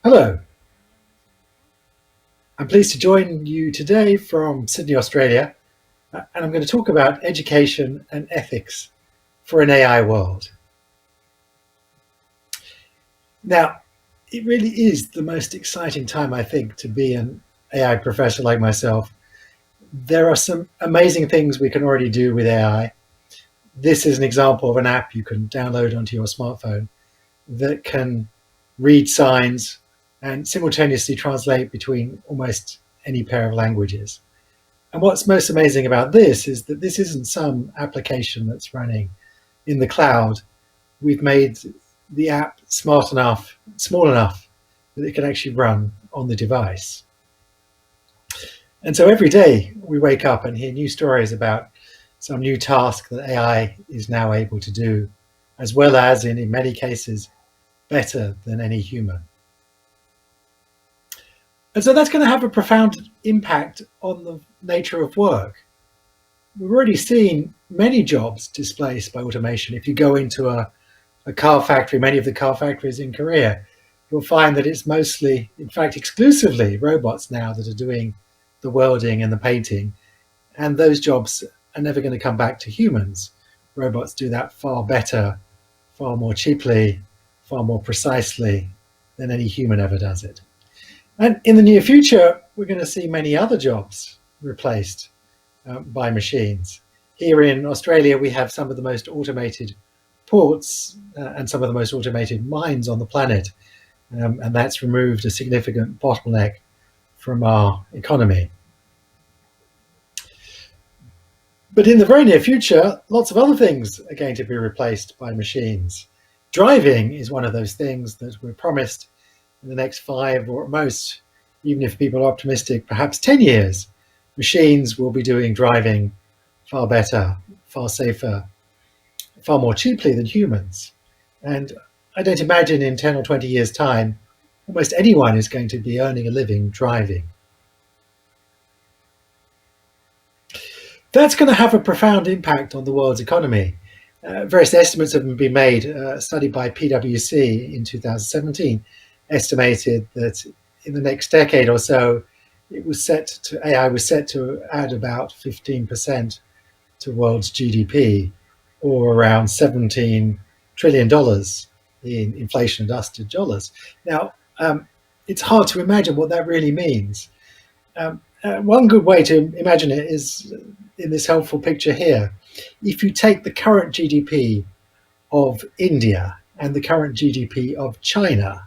Hello, I'm pleased to join you today from Sydney, Australia, and I'm going to talk about education and ethics for an AI world. Now, it really is the most exciting time, I think, to be an AI professor like myself. There are some amazing things we can already do with AI. This is an example of an app you can download onto your smartphone that can read signs and simultaneously translate between almost any pair of languages. And what's most amazing about this is that this isn't some application that's running in the cloud. We've made the app smart enough, small enough that it can actually run on the device. And so every day we wake up and hear new stories about some new task that AI is now able to do, as well as, in many cases, better than any human. And so that's going to have a profound impact on the nature of work. We've already seen many jobs displaced by automation. If you go into a car factory, many of the car factories in Korea, you'll find that it's mostly, in fact, exclusively robots now that are doing the welding and the painting. And those jobs are never going to come back to humans. Robots do that far better, far more cheaply, far more precisely than any human ever does it. And in the near future, we're going to see many other jobs replaced by machines. Here in Australia, we have some of the most automated ports and some of the most automated mines on the planet. And that's removed a significant bottleneck from our economy. But in the very near future, lots of other things are going to be replaced by machines. Driving is one of those things that we're promised in the next 5 or at most, even if people are optimistic, perhaps 10 years, machines will be doing driving far better, far safer, far more cheaply than humans. And I don't imagine in 10 or 20 years' time, almost anyone is going to be earning a living driving. That's going to have a profound impact on the world's economy. Various estimates have been made. A study by PwC in 2017 estimated that in the next decade or so, AI was set to add about 15% to world's GDP, or around $17 trillion in inflation-adjusted dollars. Now, it's hard to imagine what that really means. One good way to imagine it is in this helpful picture here. If you take the current GDP of India and the current GDP of China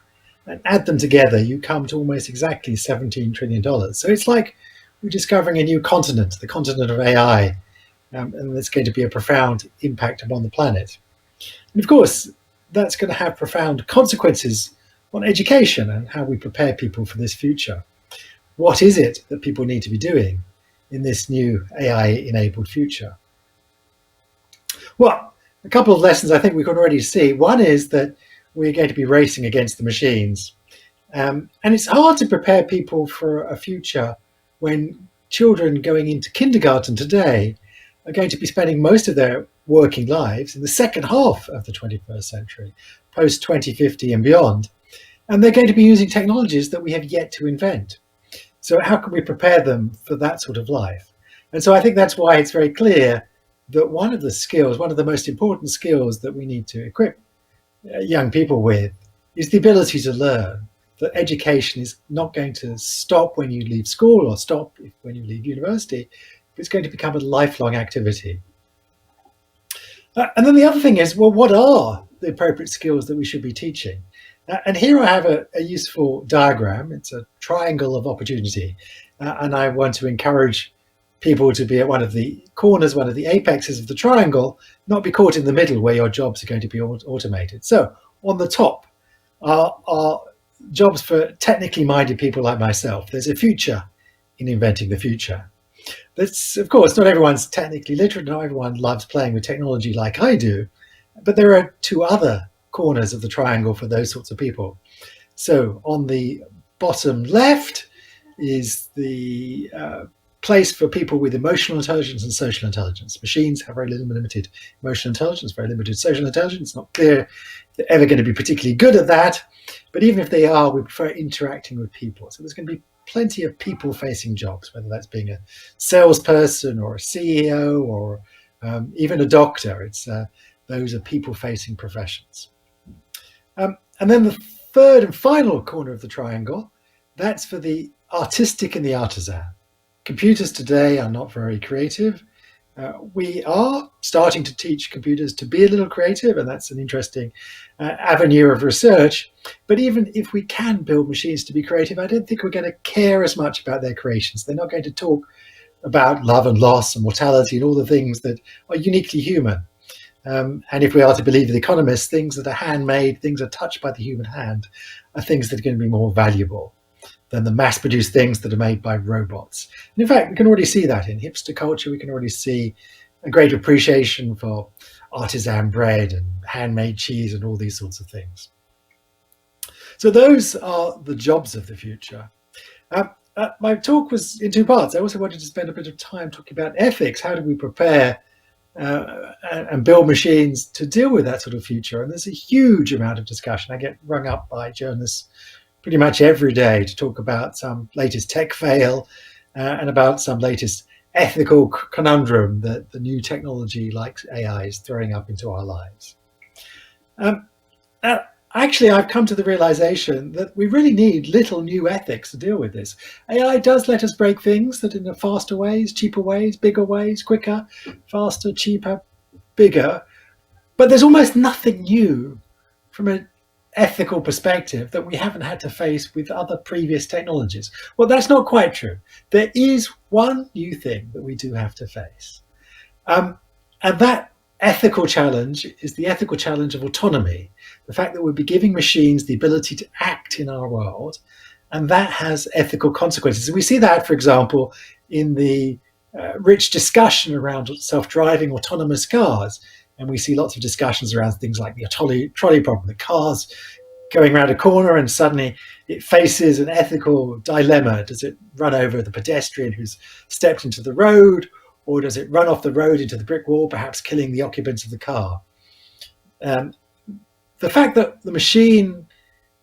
and add them together, you come to almost exactly $17 trillion. So it's like we're discovering a new continent, the continent of AI, and there's going to be a profound impact upon the planet. And of course, that's going to have profound consequences on education and how we prepare people for this future. What is it that people need to be doing in this new AI-enabled future? Well, a couple of lessons I think we can already see. One is that we're going to be racing against the machines. And it's hard to prepare people for a future when children going into kindergarten today are going to be spending most of their working lives in the second half of the 21st century, post 2050 and beyond. And they're going to be using technologies that we have yet to invent. So how can we prepare them for that sort of life? And so I think that's why it's very clear that one of the most important skills that we need to equip young people with is the ability to learn. That education is not going to stop when you leave school or stop when you leave university. It's going to become a lifelong activity. And then the other thing is, well, what are the appropriate skills that we should be teaching? And here I have a useful diagram. It's a triangle of opportunity. And I want to encourage people to be at one of the corners, one of the apexes of the triangle, not be caught in the middle where your jobs are going to be automated. So on the top are jobs for technically minded people like myself. There's a future in inventing the future. That's, of course, not everyone's technically literate, not everyone loves playing with technology like I do, but there are two other corners of the triangle for those sorts of people. So on the bottom left is the place for people with emotional intelligence and social intelligence. Machines have very limited emotional intelligence, very limited social intelligence. It's not clear if they're ever going to be particularly good at that. But even if they are, we prefer interacting with people. So there's going to be plenty of people-facing jobs, whether that's being a salesperson or a CEO or even a doctor. Those are people-facing professions. And then the third and final corner of the triangle, that's for the artistic and the artisan. Computers today are not very creative. We are starting to teach computers to be a little creative, and that's an interesting avenue of research. But even if we can build machines to be creative, I don't think we're going to care as much about their creations. They're not going to talk about love and loss and mortality and all the things that are uniquely human. And if we are to believe the economists, things that are handmade, things that are touched by the human hand, are things that are going to be more valuable than the mass-produced things that are made by robots. And in fact, we can already see that in hipster culture. We can already see a great appreciation for artisan bread and handmade cheese and all these sorts of things. So those are the jobs of the future. My talk was in two parts. I also wanted to spend a bit of time talking about ethics. How do we prepare and build machines to deal with that sort of future? And there's a huge amount of discussion. I get rung up by journalists pretty much every day to talk about some latest tech fail and about some latest ethical conundrum that the new technology like AI is throwing up into our lives. Actually, I've come to the realization that we really need little new ethics to deal with this. AI does let us break things that in faster ways, cheaper ways, bigger ways, quicker, faster, cheaper, bigger. But there's almost nothing new from an ethical perspective that we haven't had to face with other previous technologies. Well, that's not quite true. There is one new thing that we do have to face. And that ethical challenge is the ethical challenge of autonomy, the fact that we'll be giving machines the ability to act in our world, and that has ethical consequences. And we see that, for example, in the rich discussion around self-driving autonomous cars. And we see lots of discussions around things like the trolley problem, the cars going around a corner and suddenly it faces an ethical dilemma. Does it run over the pedestrian who's stepped into the road, or does it run off the road into the brick wall, perhaps killing the occupants of the car? The fact that the machine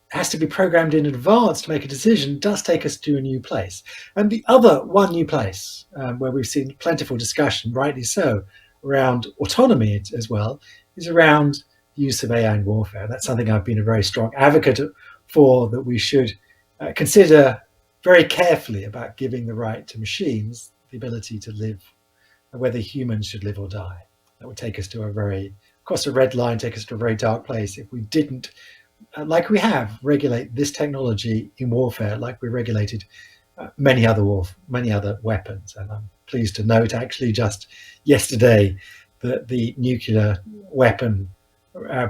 has to be programmed in advance to make a decision does take us to a new place. And the other one new place where we've seen plentiful discussion, rightly so, around autonomy as well, is around the use of AI in warfare. That's something I've been a very strong advocate for, that we should consider very carefully about giving the right to machines the ability to live, whether humans should live or die. That would take us to cross a red line, take us to a very dark place if we didn't, like we have, regulate this technology in warfare, like we regulated many other weapons. And I'm pleased to note, actually, just yesterday, that the nuclear weapon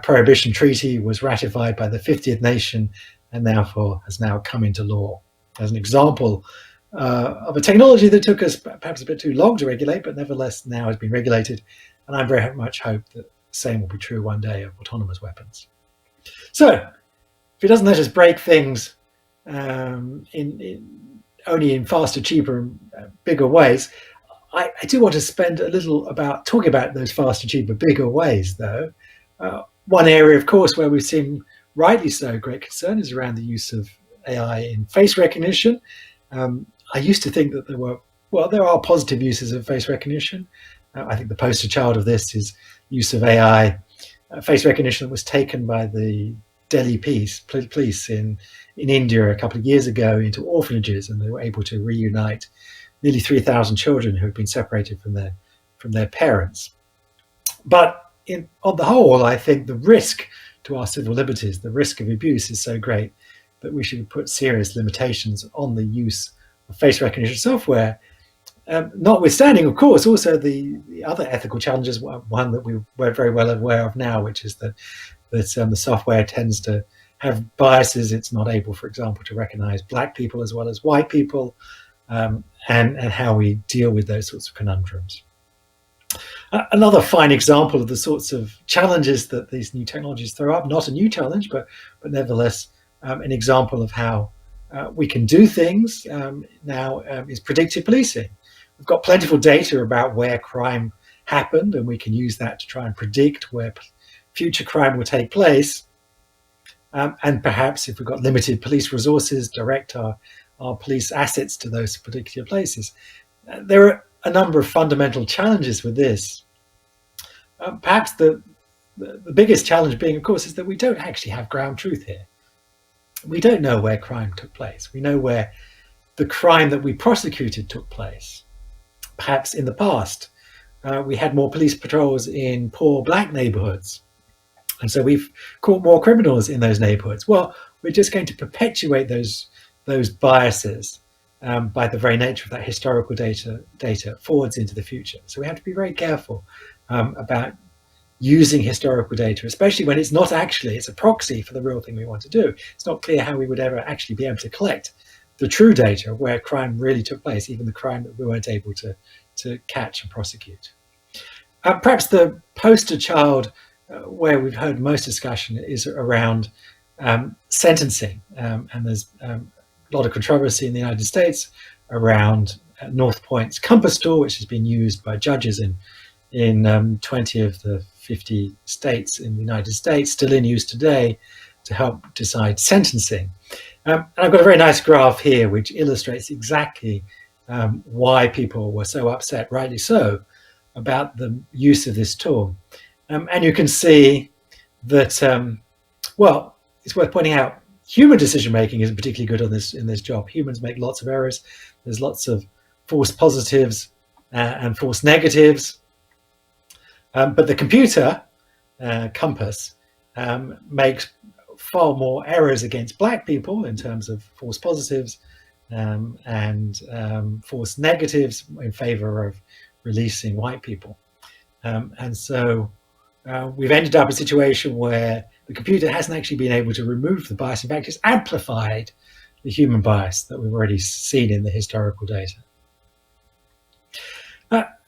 prohibition treaty was ratified by the 50th nation and therefore has now come into law as an example of a technology that took us perhaps a bit too long to regulate, but nevertheless now has been regulated. And I very much hope that the same will be true one day of autonomous weapons. So if it doesn't let us break things only in faster, cheaper, and bigger ways, I do want to spend a little about talking about those faster, cheaper, bigger ways, though. One area, of course, where we've seen, rightly so, great concern is around the use of AI in face recognition. I used to think that there are positive uses of face recognition. I think the poster child of this is use of AI face recognition that was taken by the Delhi police in India a couple of years ago into orphanages, and they were able to reunite nearly 3,000 children who had been separated from their parents. But on the whole, I think the risk to our civil liberties, the risk of abuse, is so great that we should put serious limitations on the use of face recognition software. Notwithstanding, of course, also the other ethical challenges, one that we're very well aware of now, which is that the software tends to have biases. It's not able, for example, to recognize black people as well as white people, and how we deal with those sorts of conundrums. Another fine example of the sorts of challenges that these new technologies throw up, not a new challenge, but nevertheless an example of how we can do things now, is predictive policing. We've got plentiful data about where crime happened, and we can use that to try and predict where future crime will take place. And perhaps if we've got limited police resources, direct our police assets to those particular places. There are a number of fundamental challenges with this. Perhaps the biggest challenge being, of course, is that we don't actually have ground truth here. We don't know where crime took place. We know where the crime that we prosecuted took place. Perhaps in the past, we had more police patrols in poor black neighborhoods, and so we've caught more criminals in those neighborhoods. Well, we're just going to perpetuate those biases by the very nature of that historical data forwards into the future. So we have to be very careful about using historical data, especially when it's not actually, it's a proxy for the real thing we want to do. It's not clear how we would ever actually be able to collect the true data of where crime really took place, even the crime that we weren't able to catch and prosecute. Perhaps the poster child where we've heard most discussion is around sentencing. And there's a lot of controversy in the United States around North Point's compass tool, which has been used by judges in 20 of the 50 states in the United States, still in use today, to help decide sentencing. And I've got a very nice graph here which illustrates exactly why people were so upset, rightly so, about the use of this tool. And you can see that, well, it's worth pointing out, human decision making isn't particularly good in this job. Humans make lots of errors. There's lots of false positives and false negatives. But the computer compass makes far more errors against black people in terms of false positives and false negatives in favor of releasing white people. And so we've ended up in a situation where the computer hasn't actually been able to remove the bias. In fact, it's amplified the human bias that we've already seen in the historical data.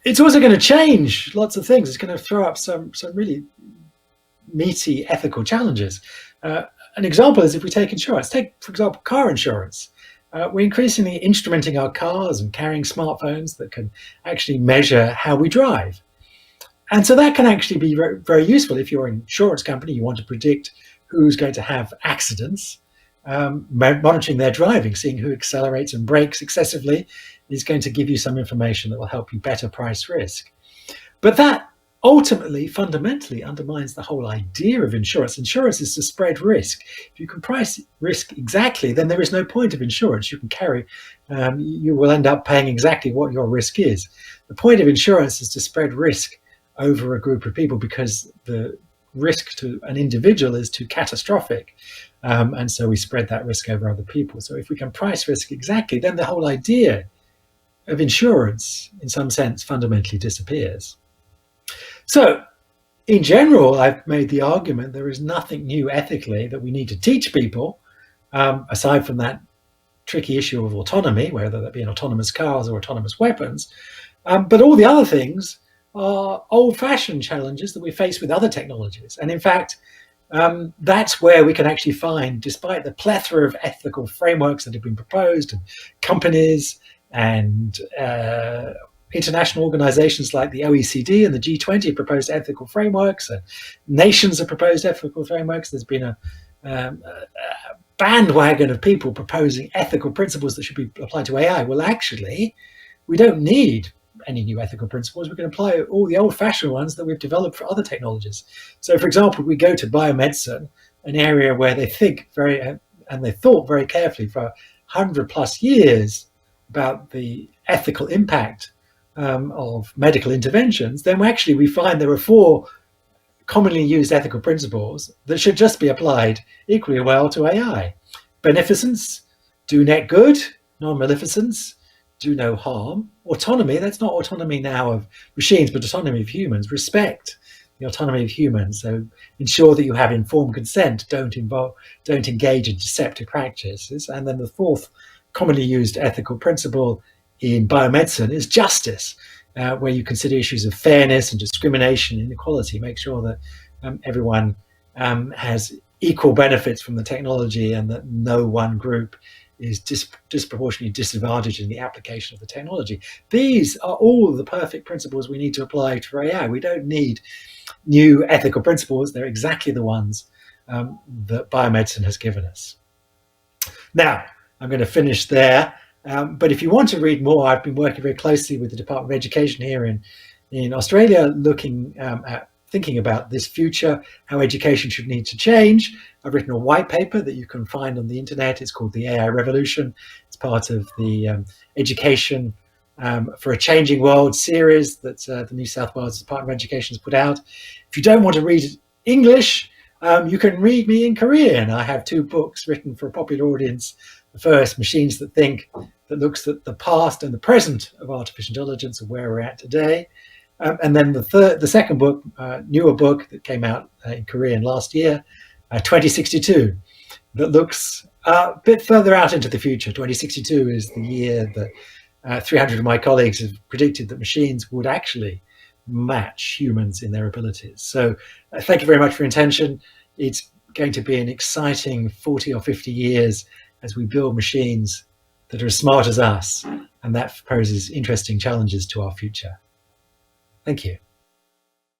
It's also going to change lots of things. It's going to throw up some really meaty ethical challenges. An example is if we take insurance. Take, for example, car insurance. We're increasingly instrumenting our cars and carrying smartphones that can actually measure how we drive. And so that can actually be very, very useful. If you're an insurance company, you want to predict who's going to have accidents, monitoring their driving, seeing who accelerates and brakes excessively is going to give you some information that will help you better price risk. But that ultimately, fundamentally undermines the whole idea of insurance. Insurance is to spread risk. If you can price risk exactly, then there is no point of insurance. You can carry, you will end up paying exactly what your risk is. The point of insurance is to spread risk over a group of people because the risk to an individual is too catastrophic. And so we spread that risk over other people. So if we can price risk exactly, then the whole idea of insurance, in some sense, fundamentally disappears. So, in general, I've made the argument there is nothing new ethically that we need to teach people, aside from that tricky issue of autonomy, whether that be in autonomous cars or autonomous weapons. But all the other things are old-fashioned challenges that we face with other technologies. And in fact, that's where we can actually find, despite the plethora of ethical frameworks that have been proposed, and companies and international organizations like the OECD and the G20 have proposed ethical frameworks, and nations have proposed ethical frameworks. There's been a bandwagon of people proposing ethical principles that should be applied to AI. Well, actually, we don't need any new ethical principles. We can apply all the old-fashioned ones that we've developed for other technologies. So, for example, we go to biomedicine, an area where they think and they thought very carefully for 100+ years about the ethical impact of medical interventions, then actually we find there are 4 commonly used ethical principles that should just be applied equally well to AI. Beneficence, do net good. Non-maleficence, do no harm. Autonomy, that's not autonomy now of machines, but autonomy of humans. Respect the autonomy of humans. So ensure that you have informed consent. Don't engage in deceptive practices. And then the 4th commonly used ethical principle in biomedicine is justice, where you consider issues of fairness and discrimination, inequality, make sure that everyone has equal benefits from the technology and that no one group is disproportionately disadvantaged in the application of the technology. These are all the perfect principles we need to apply to AI. We don't need new ethical principles. They're exactly the ones that biomedicine has given us. Now, I'm going to finish there. But if you want to read more, I've been working very closely with the Department of Education here in Australia, looking at thinking about this future, how education should need to change. I've written a white paper that you can find on the internet. It's called The AI Revolution. It's part of the Education for a Changing World series that the New South Wales Department of Education has put out. If you don't want to read English, you can read me in Korean. I have 2 books written for a popular audience. The first, Machines That Think, that looks at the past and the present of artificial intelligence and where we're at today. And then the second book, newer book that came out in Korean last year, 2062, that looks a bit further out into the future. 2062 is the year that 300 of my colleagues have predicted that machines would actually match humans in their abilities. So thank you very much for your attention. It's going to be an exciting 40 or 50 years as we build machines that are as smart as us, and that poses interesting challenges to our future. Thank you.